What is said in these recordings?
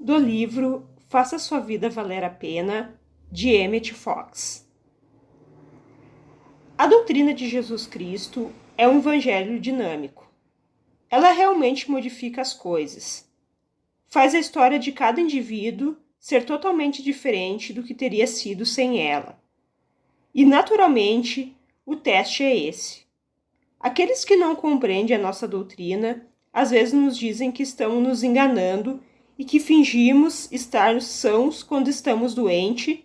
do livro Faça Sua Vida Valer a Pena, de Emmett Fox. A doutrina de Jesus Cristo é um evangelho dinâmico. Ela realmente modifica as coisas. Faz a história de cada indivíduo ser totalmente diferente do que teria sido sem ela. E, naturalmente, o teste é esse. Aqueles que não compreendem a nossa doutrina, às vezes nos dizem que estamos nos enganando e que fingimos estar sãos quando estamos doentes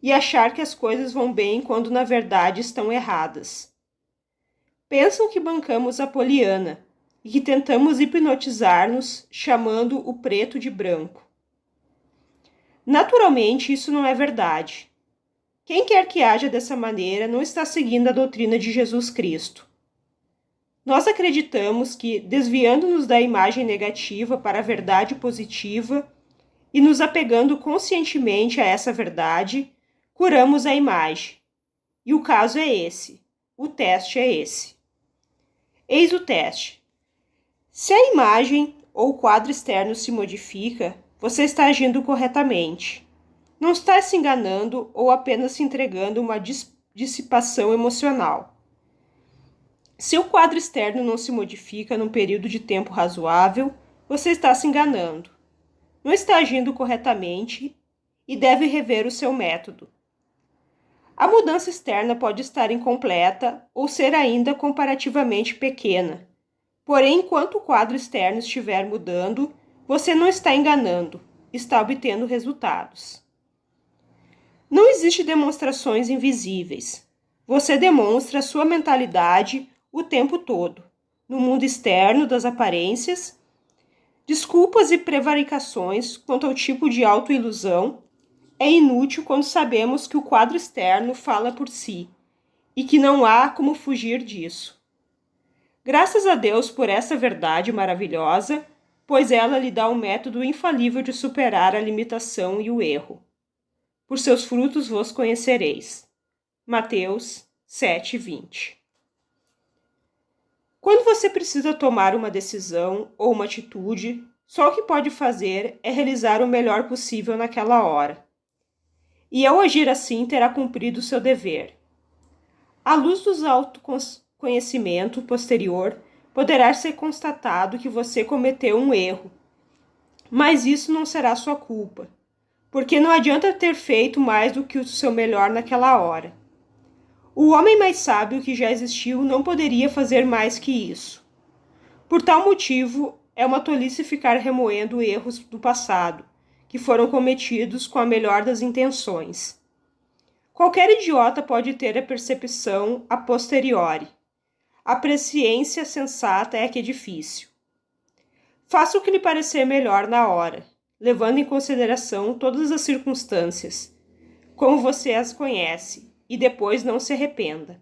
e achar que as coisas vão bem quando na verdade estão erradas. Pensam que bancamos a Poliana e que tentamos hipnotizar-nos chamando o preto de branco. Naturalmente, isso não é verdade. Quem quer que haja dessa maneira não está seguindo a doutrina de Jesus Cristo. Nós acreditamos que, desviando-nos da imagem negativa para a verdade positiva e nos apegando conscientemente a essa verdade, curamos a imagem. E o caso é esse. O teste é esse. Eis o teste. Se a imagem ou o quadro externo se modifica, você está agindo corretamente. Não está se enganando ou apenas se entregando a uma dissipação emocional. Se o quadro externo não se modifica num período de tempo razoável, você está se enganando. Não está agindo corretamente e deve rever o seu método. A mudança externa pode estar incompleta ou ser ainda comparativamente pequena. Porém, enquanto o quadro externo estiver mudando, você não está enganando, está obtendo resultados. Não existe demonstrações invisíveis. Você demonstra a sua mentalidade o tempo todo, no mundo externo das aparências. Desculpas e prevaricações quanto ao tipo de autoilusão é inútil quando sabemos que o quadro externo fala por si e que não há como fugir disso. Graças a Deus por essa verdade maravilhosa, pois ela lhe dá um método infalível de superar a limitação e o erro. Por seus frutos vos conhecereis. Mateus 7:20. Quando você precisa tomar uma decisão ou uma atitude, só o que pode fazer é realizar o melhor possível naquela hora. E ao agir assim, terá cumprido o seu dever. À luz do autoconhecimento posterior, poderá ser constatado que você cometeu um erro. Mas isso não será sua culpa, porque não adianta ter feito mais do que o seu melhor naquela hora. O homem mais sábio que já existiu não poderia fazer mais que isso. Por tal motivo, é uma tolice ficar remoendo erros do passado, que foram cometidos com a melhor das intenções. Qualquer idiota pode ter a percepção a posteriori. A presciência sensata é que é difícil. Faça o que lhe parecer melhor na hora, levando em consideração todas as circunstâncias, como você as conhece, e depois não se arrependa.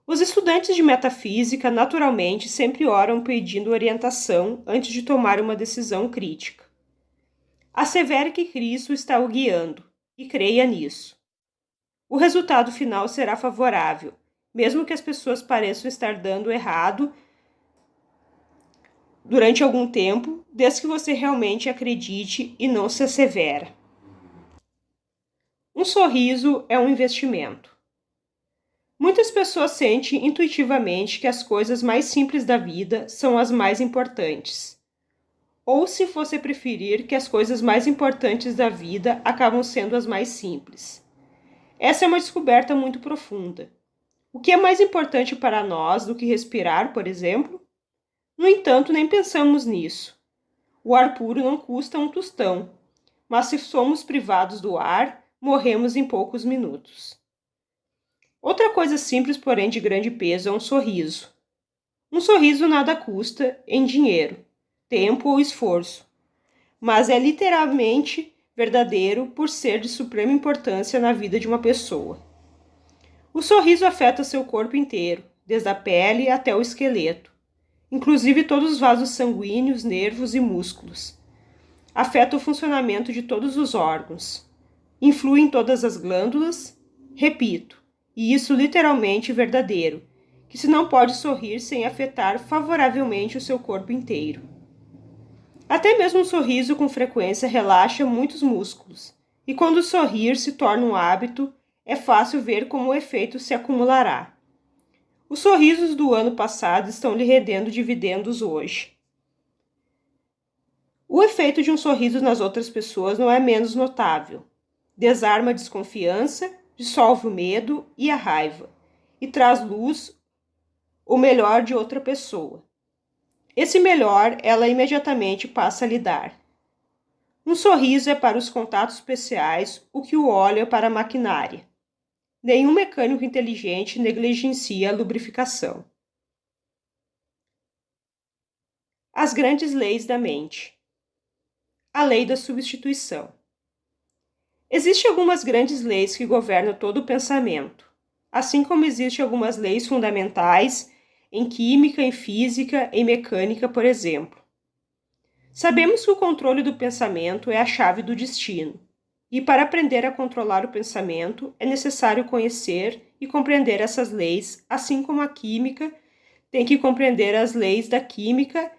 Os estudantes de metafísica, naturalmente, sempre oram pedindo orientação antes de tomar uma decisão crítica. Assevere que Cristo está o guiando, e creia nisso. O resultado final será favorável, mesmo que as pessoas pareçam estar dando errado durante algum tempo, desde que você realmente acredite e não se assevera. Um sorriso é um investimento. Muitas pessoas sentem intuitivamente que as coisas mais simples da vida são as mais importantes. Ou, se você preferir, que as coisas mais importantes da vida acabam sendo as mais simples. Essa é uma descoberta muito profunda. O que é mais importante para nós do que respirar, por exemplo? No entanto, nem pensamos nisso. O ar puro não custa um tostão, mas se somos privados do ar, morremos em poucos minutos. Outra coisa simples, porém de grande peso, é um sorriso. Um sorriso nada custa em dinheiro, tempo ou esforço, mas é literalmente verdadeiro por ser de suprema importância na vida de uma pessoa. O sorriso afeta seu corpo inteiro, desde a pele até o esqueleto, inclusive todos os vasos sanguíneos, nervos e músculos. Afeta o funcionamento de todos os órgãos. Influi em todas as glândulas, repito, e isso literalmente verdadeiro, que se não pode sorrir sem afetar favoravelmente o seu corpo inteiro. Até mesmo um sorriso com frequência relaxa muitos músculos, e quando sorrir se torna um hábito, é fácil ver como o efeito se acumulará. Os sorrisos do ano passado estão lhe rendendo dividendos hoje. O efeito de um sorriso nas outras pessoas não é menos notável. Desarma a desconfiança, dissolve o medo e a raiva, e traz luz o melhor de outra pessoa. Esse melhor ela imediatamente passa a lhe dar. Um sorriso é para os contatos especiais o que o óleo é para a maquinária. Nenhum mecânico inteligente negligencia a lubrificação. As grandes leis da mente. A lei da substituição. Existem algumas grandes leis que governam todo o pensamento, assim como existem algumas leis fundamentais em química, em física, em mecânica, por exemplo. Sabemos que o controle do pensamento é a chave do destino, e para aprender a controlar o pensamento é necessário conhecer e compreender essas leis, assim como a química tem que compreender as leis da química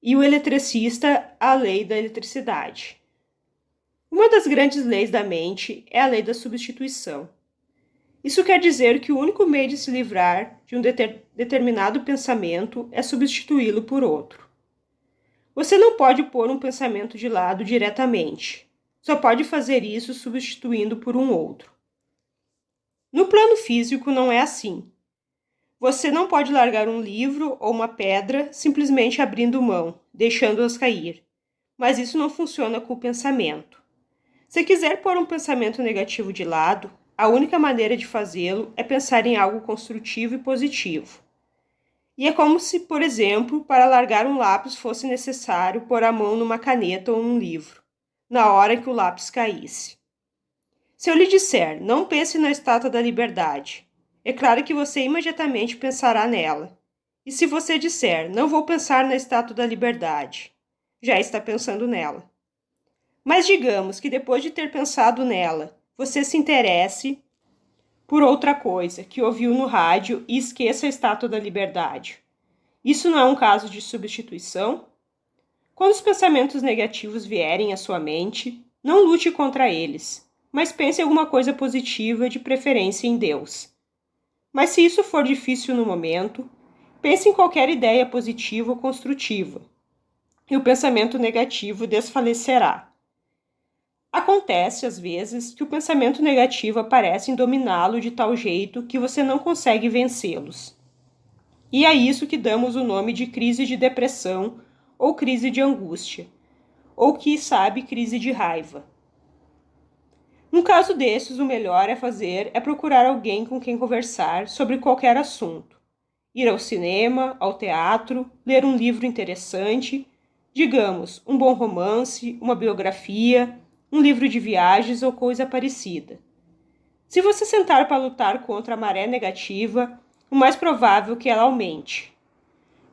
e o eletricista a lei da eletricidade. Uma das grandes leis da mente é a lei da substituição. Isso quer dizer que o único meio de se livrar de um determinado pensamento é substituí-lo por outro. Você não pode pôr um pensamento de lado diretamente. Só pode fazer isso substituindo por um outro. No plano físico não é assim. Você não pode largar um livro ou uma pedra simplesmente abrindo mão, deixando-as cair. Mas isso não funciona com o pensamento. Se quiser pôr um pensamento negativo de lado, a única maneira de fazê-lo é pensar em algo construtivo e positivo. E é como se, por exemplo, para largar um lápis fosse necessário pôr a mão numa caneta ou num livro, na hora que o lápis caísse. Se eu lhe disser, não pense na Estátua da Liberdade, é claro que você imediatamente pensará nela. E se você disser, não vou pensar na Estátua da Liberdade, já está pensando nela. Mas digamos que depois de ter pensado nela, você se interesse por outra coisa que ouviu no rádio e esqueça a Estátua da Liberdade. Isso não é um caso de substituição? Quando os pensamentos negativos vierem à sua mente, não lute contra eles, mas pense em alguma coisa positiva, de preferência em Deus. Mas se isso for difícil no momento, pense em qualquer ideia positiva ou construtiva, e o pensamento negativo desfalecerá. Acontece, às vezes, que o pensamento negativo aparece em dominá-lo de tal jeito que você não consegue vencê-los. E é isso que damos o nome de crise de depressão ou crise de angústia, ou que sabe, crise de raiva. Num caso desses, o melhor é procurar alguém com quem conversar sobre qualquer assunto. Ir ao cinema, ao teatro, ler um livro interessante, digamos, um bom romance, uma biografia, um livro de viagens ou coisa parecida. Se você sentar para lutar contra a maré negativa, o mais provável é que ela aumente.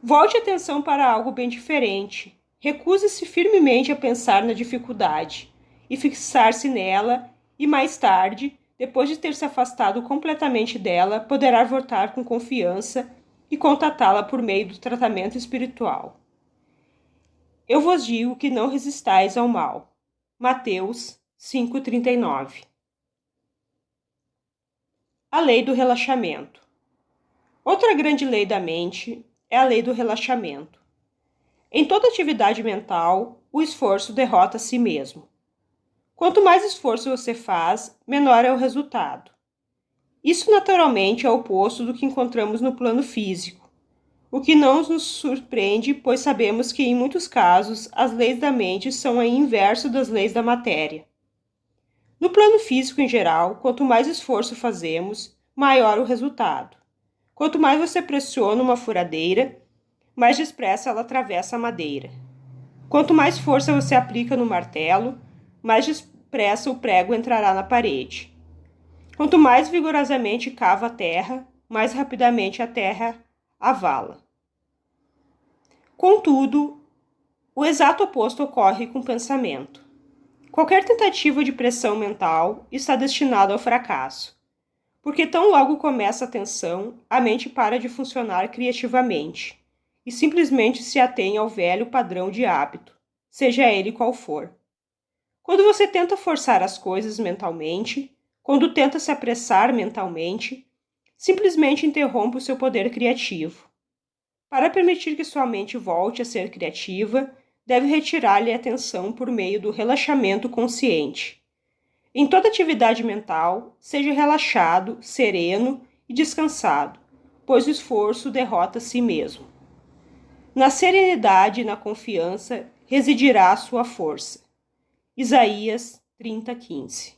Volte a atenção para algo bem diferente. Recuse-se firmemente a pensar na dificuldade e fixar-se nela, e mais tarde, depois de ter se afastado completamente dela, poderá voltar com confiança e contatá-la por meio do tratamento espiritual. Eu vos digo que não resistais ao mal. Mateus 5,39. A lei do relaxamento. Outra grande lei da mente é a lei do relaxamento. Em toda atividade mental, o esforço derrota a si mesmo. Quanto mais esforço você faz, menor é o resultado. Isso naturalmente é o oposto do que encontramos no plano físico, o que não nos surpreende, pois sabemos que, em muitos casos, as leis da mente são o inverso das leis da matéria. No plano físico em geral, quanto mais esforço fazemos, maior o resultado. Quanto mais você pressiona uma furadeira, mais depressa ela atravessa a madeira. Quanto mais força você aplica no martelo, mais depressa o prego entrará na parede. Quanto mais vigorosamente cava a terra, mais rapidamente a terra avala. Contudo, o exato oposto ocorre com o pensamento. Qualquer tentativa de pressão mental está destinada ao fracasso, porque tão logo começa a tensão, a mente para de funcionar criativamente e simplesmente se atém ao velho padrão de hábito. seja ele qual for. Quando você tenta forçar as coisas mentalmente, quando tenta se apressar mentalmente, simplesmente interrompe o seu poder criativo. Para permitir que sua mente volte a ser criativa, deve retirar-lhe a atenção por meio do relaxamento consciente. Em toda atividade mental, seja relaxado, sereno e descansado, pois o esforço derrota a si mesmo. Na serenidade e na confiança residirá a sua força. Isaías 30:15.